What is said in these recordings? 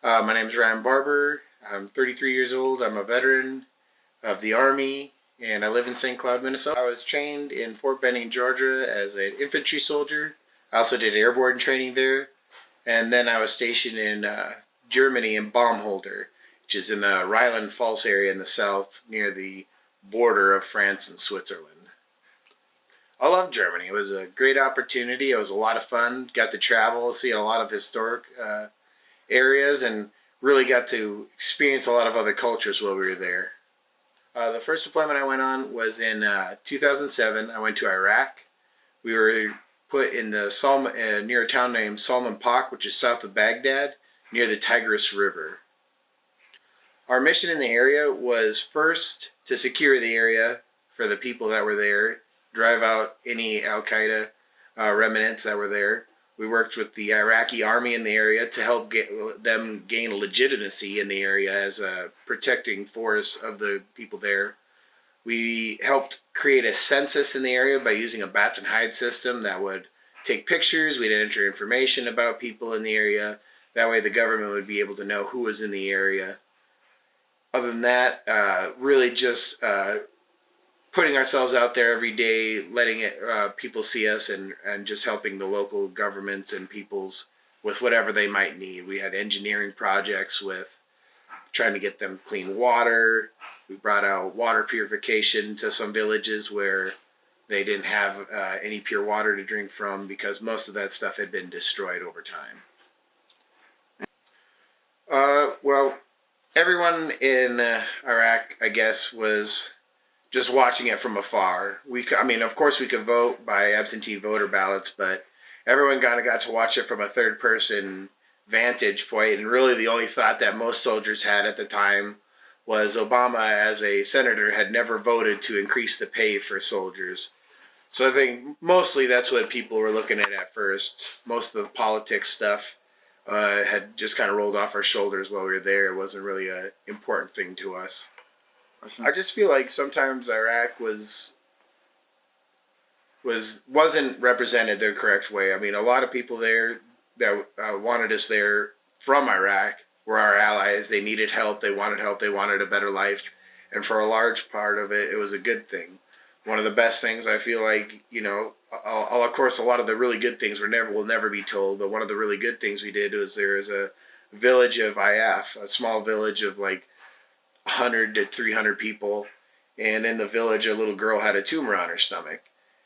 My name is Ryan Barber. I'm 33 years old. I'm a veteran of the Army, and I live in St. Cloud, Minnesota. I was trained in Fort Benning, Georgia as an infantry soldier. I also did airborne training there, and then I was stationed in Germany in Baumholder, which is in the Rhineland Pfalz area in the south near the border of France and Switzerland. I love Germany. It was a great opportunity. It was a lot of fun. Got to travel, see a lot of historic areas, and really got to experience a lot of other cultures while we were there. The first deployment I went on was in 2007. I went to Iraq. We were put in the near a town named Salman Pak, which is south of Baghdad, near the Tigris River. Our mission in the area was first to secure the area for the people that were there, drive out any Al Qaeda remnants that were there. We worked with the Iraqi army in the area to help get them gain legitimacy in the area as a protecting force of the people there. We helped create a census in the area by using a bat and hide system that would take pictures. We'd enter information about people in the area. That way the government would be able to know who was in the area. Other than that, really just putting ourselves out there every day, letting people see us, and just helping the local governments and peoples with whatever they might need. We had engineering projects with trying to get them clean water. We brought out water purification to some villages where they didn't have any pure water to drink from because most of that stuff had been destroyed over time. Well, everyone in Iraq, I guess, was just watching it from afar. Of course, we could vote by absentee voter ballots, but everyone kind of got to watch it from a third-person vantage point. And really, the only thought that most soldiers had at the time was Obama, as a senator, had never voted to increase the pay for soldiers. So I think mostly that's what people were looking at first. Most of the politics stuff had just kind of rolled off our shoulders while we were there. It wasn't really an important thing to us. I just feel like sometimes Iraq wasn't represented the correct way. I mean, a lot of people there that wanted us there from Iraq were our allies. They needed help. They wanted a better life, and for a large part of it, it was a good thing. One of the best things I feel like, of course, a lot of the really good things will never be told. But one of the really good things we did was there is a village of IF, a small village of like 100 to 300 people, and in the village, a little girl had a tumor on her stomach.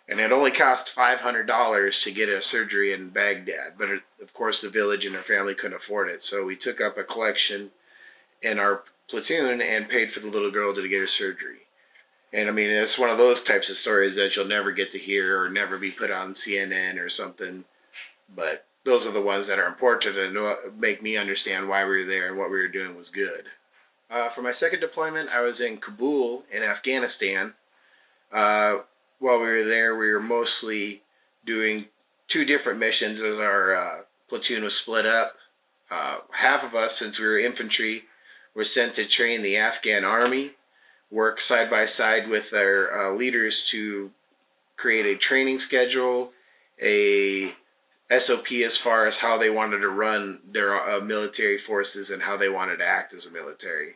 And it only cost $500 to get a surgery in Baghdad. But of course, the village and her family couldn't afford it. So we took up a collection in our platoon and paid for the little girl to get her surgery. And I mean, it's one of those types of stories that you'll never get to hear or never be put on CNN or something. But those are the ones that are important to make me understand why we were there and what we were doing was good. For my second deployment, I was in Kabul in Afghanistan. While we were there, we were mostly doing two different missions as our platoon was split up. Half of us, since we were infantry, were sent to train the Afghan army, work side by side with their leaders to create a training schedule, a SOP as far as how they wanted to run their military forces and how they wanted to act as a military.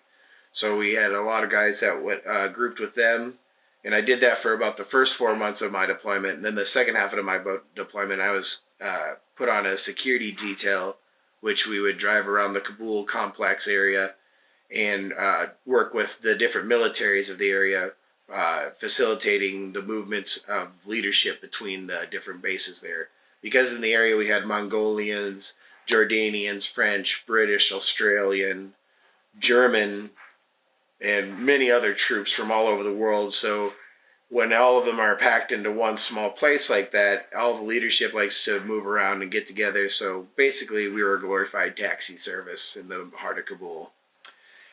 So we had a lot of guys that grouped with them, and I did that for about the first 4 months of my deployment. And then the second half of my deployment, I was put on a security detail, which we would drive around the Kabul complex area and work with the different militaries of the area, facilitating the movements of leadership between the different bases there. Because in the area we had Mongolians, Jordanians, French, British, Australian, German, and many other troops from all over the world. So when all of them are packed into one small place like that, all the leadership likes to move around and get together. So basically, we were a glorified taxi service in the heart of Kabul.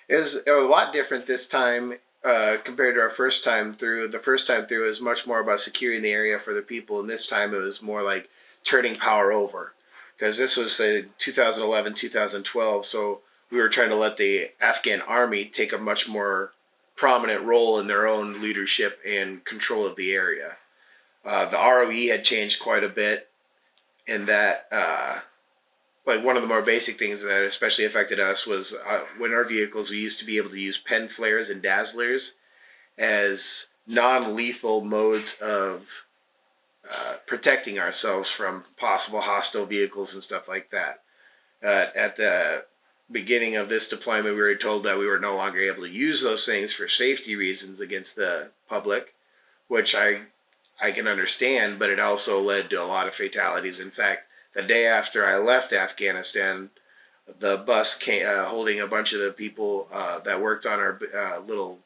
It was a lot different this time compared to our first time through. The first time through was much more about securing the area for the people, and this time it was more like turning power over. Because this was 2011, 2012, so we were trying to let the Afghan army take a much more prominent role in their own leadership and control of the area. The ROE had changed quite a bit in that like one of the more basic things that especially affected us was when our vehicles, we used to be able to use pen flares and dazzlers as non-lethal modes of protecting ourselves from possible hostile vehicles and stuff like that. At the beginning of this deployment, we were told that we were no longer able to use those things for safety reasons against the public, which I can understand, but it also led to a lot of fatalities. In fact, the day after I left Afghanistan, the bus came, holding a bunch of the people that worked on our little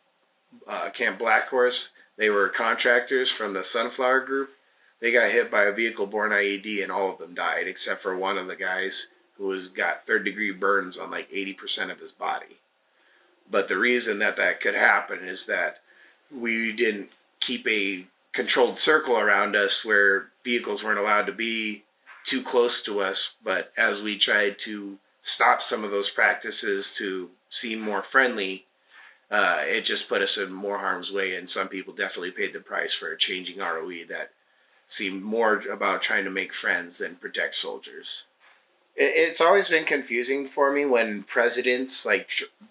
Camp Black Horse. They were contractors from the Sunflower Group. They got hit by a vehicle-borne IED, and all of them died, except for one of the guys who was got third-degree burns on like 80% of his body. But the reason that that could happen is that we didn't keep a controlled circle around us where vehicles weren't allowed to be too close to us. But as we tried to stop some of those practices to seem more friendly, it just put us in more harm's way. And some people definitely paid the price for a changing ROE that seemed more about trying to make friends than protect soldiers. It's always been confusing for me when presidents like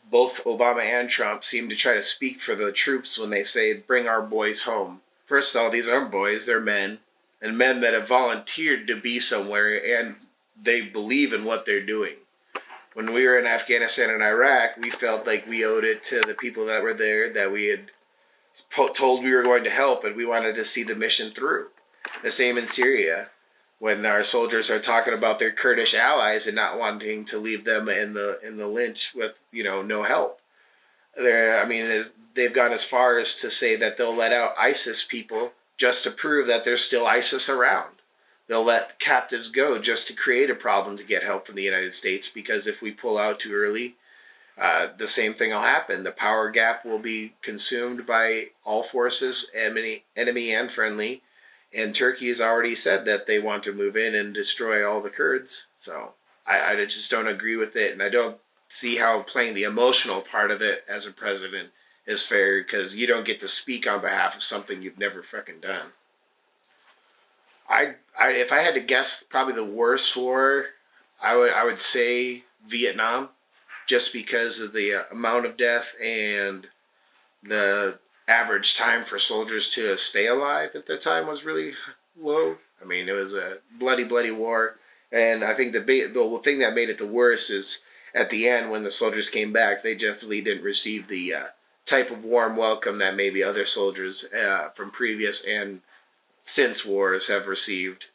both Obama and Trump seem to try to speak for the troops when they say, bring our boys home. First of all, these aren't boys, they're men, and men that have volunteered to be somewhere and they believe in what they're doing. When we were in Afghanistan and Iraq, we felt like we owed it to the people that were there, that we had told we were going to help, and we wanted to see the mission through. The same in Syria, when our soldiers are talking about their Kurdish allies and not wanting to leave them in the lynch with no help. I mean, they've gone as far as to say that they'll let out ISIS people just to prove that there's still ISIS around. They'll let captives go just to create a problem to get help from the United States, because if we pull out too early, the same thing will happen. The power gap will be consumed by all forces, enemy and friendly. And Turkey has already said that they want to move in and destroy all the Kurds. So I just don't agree with it. And I don't see how playing the emotional part of it as a president is fair, because you don't get to speak on behalf of something you've never fucking done. If I had to guess, probably the worst war, I would say Vietnam, just because of the amount of death and the average time for soldiers to stay alive at the time was really low. I mean, it was a bloody, bloody war, and I think the thing that made it the worst is at the end when the soldiers came back, they definitely didn't receive the type of warm welcome that maybe other soldiers from previous and since wars have received.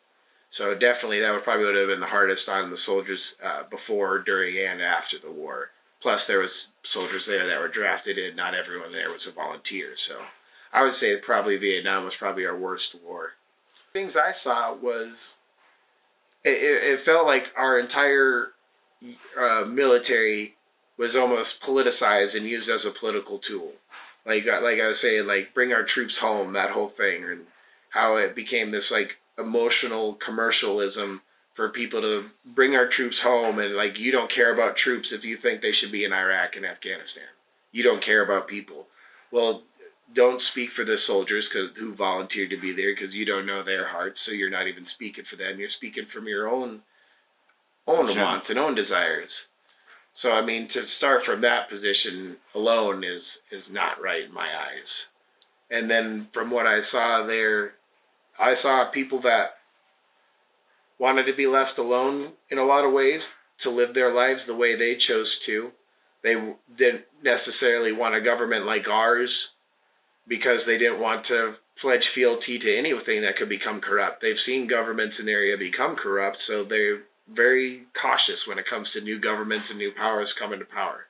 So definitely that would have been the hardest on the soldiers before, during, and after the war. Plus there was soldiers there that were drafted in. Not everyone there was a volunteer. So I would say probably Vietnam was probably our worst war. Things I saw was it felt like our entire military was almost politicized and used as a political tool. Like I was saying, like bring our troops home, that whole thing, and how it became this like emotional commercialism for people to bring our troops home, and like you don't care about troops if you think they should be in Iraq and Afghanistan. You don't care about people. Well, don't speak for the soldiers who volunteered to be there, because you don't know their hearts, so you're not even speaking for them. You're speaking from your own wants and own desires. So I mean, to start from that position alone is not right in my eyes. And then from what I saw there, I saw people that wanted to be left alone in a lot of ways to live their lives the way they chose to. They didn't necessarily want a government like ours because they didn't want to pledge fealty to anything that could become corrupt. They've seen governments in the area become corrupt, so they're very cautious when it comes to new governments and new powers coming to power.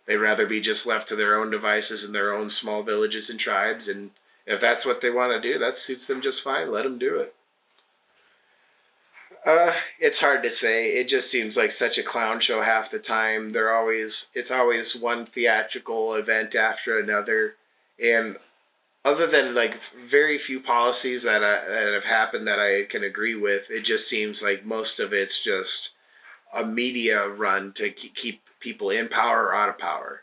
They'd rather be just left to their own devices in their own small villages and tribes, and if that's what they want to do, that suits them just fine. Let them do it. It's hard to say. It just seems like such a clown show half the time. It's always one theatrical event after another, and other than like very few policies that have happened that I can agree with, it just seems like most of it's just a media run to keep people in power or out of power.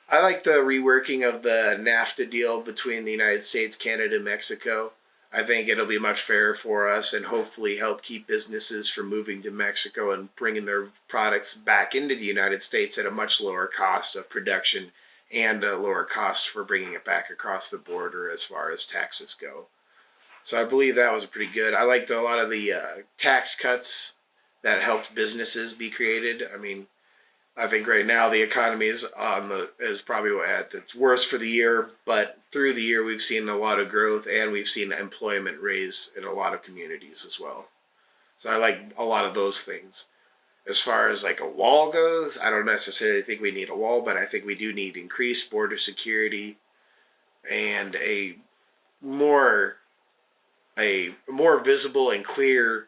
I like the reworking of the NAFTA deal between the United States, Canada, and Mexico. I think it'll be much fairer for us and hopefully help keep businesses from moving to Mexico and bringing their products back into the United States at a much lower cost of production and a lower cost for bringing it back across the border as far as taxes go. So I believe that was pretty good. I liked a lot of the tax cuts that helped businesses be created. I mean, I think right now the economy is probably at its worst for the year, but through the year we've seen a lot of growth and we've seen employment raise in a lot of communities as well. So I like a lot of those things. As far as like a wall goes, I don't necessarily think we need a wall, but I think we do need increased border security and more a more visible and clear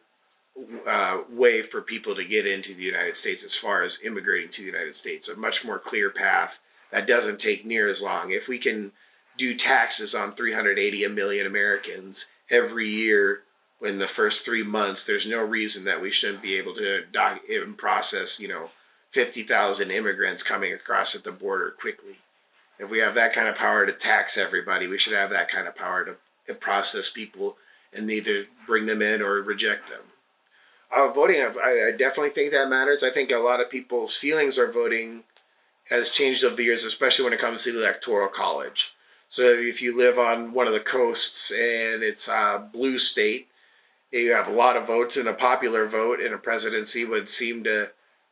way for people to get into the United States as far as immigrating to the United States, a much more clear path that doesn't take near as long. If we can do taxes on 380 million Americans every year in the first 3 months, there's no reason that we shouldn't be able to process, 50,000 immigrants coming across at the border quickly. If we have that kind of power to tax everybody, we should have that kind of power to process people and either bring them in or reject them. Voting, I definitely think that matters. I think a lot of people's feelings are voting has changed over the years, especially when it comes to the electoral college. So if you live on one of the coasts and it's a blue state, you have a lot of votes, and a popular vote in a presidency would seem to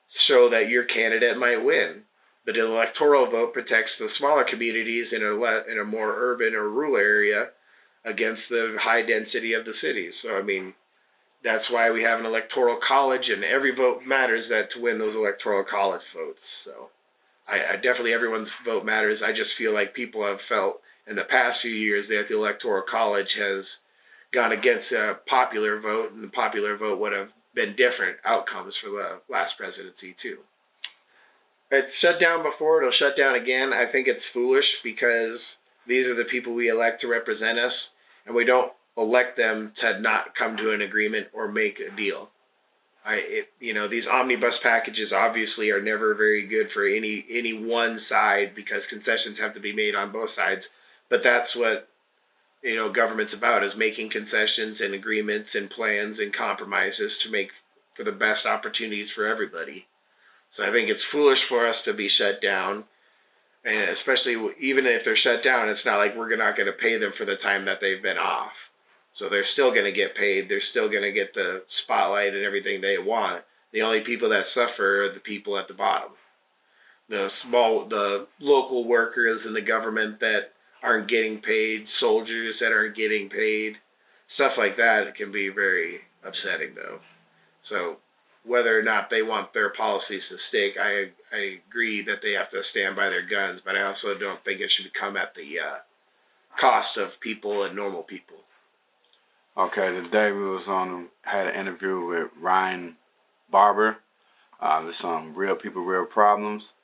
show that your candidate might win. But an electoral vote protects the smaller communities in a more urban or rural area against the high density of the cities. So I mean, that's why we have an electoral college, and every vote matters that to win those electoral college votes. So I definitely, everyone's vote matters. I just feel like people have felt in the past few years that the electoral college has gone against a popular vote, and the popular vote would have been different outcomes for the last presidency too. It's shut down before, it'll shut down again. I think it's foolish because these are the people we elect to represent us, and we don't elect them to not come to an agreement or make a deal. These omnibus packages obviously are never very good for any one side because concessions have to be made on both sides. But that's what government's about, is making concessions and agreements and plans and compromises to make for the best opportunities for everybody. So I think it's foolish for us to be shut down, and especially even if they're shut down, it's not like we're not going to pay them for the time that they've been off. So they're still going to get paid. They're still going to get the spotlight and everything they want. The only people that suffer are the people at the bottom. The local workers in the government that aren't getting paid, soldiers that aren't getting paid, stuff like that can be very upsetting though. So whether or not they want their policies to stick, I agree that they have to stand by their guns, but I also don't think it should come at the cost of people and normal people. Okay, today we had an interview with Ryan Barber. This on Real People, Real Problems.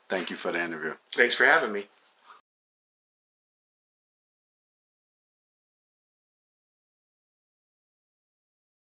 Thank you for the interview. Thanks for having me.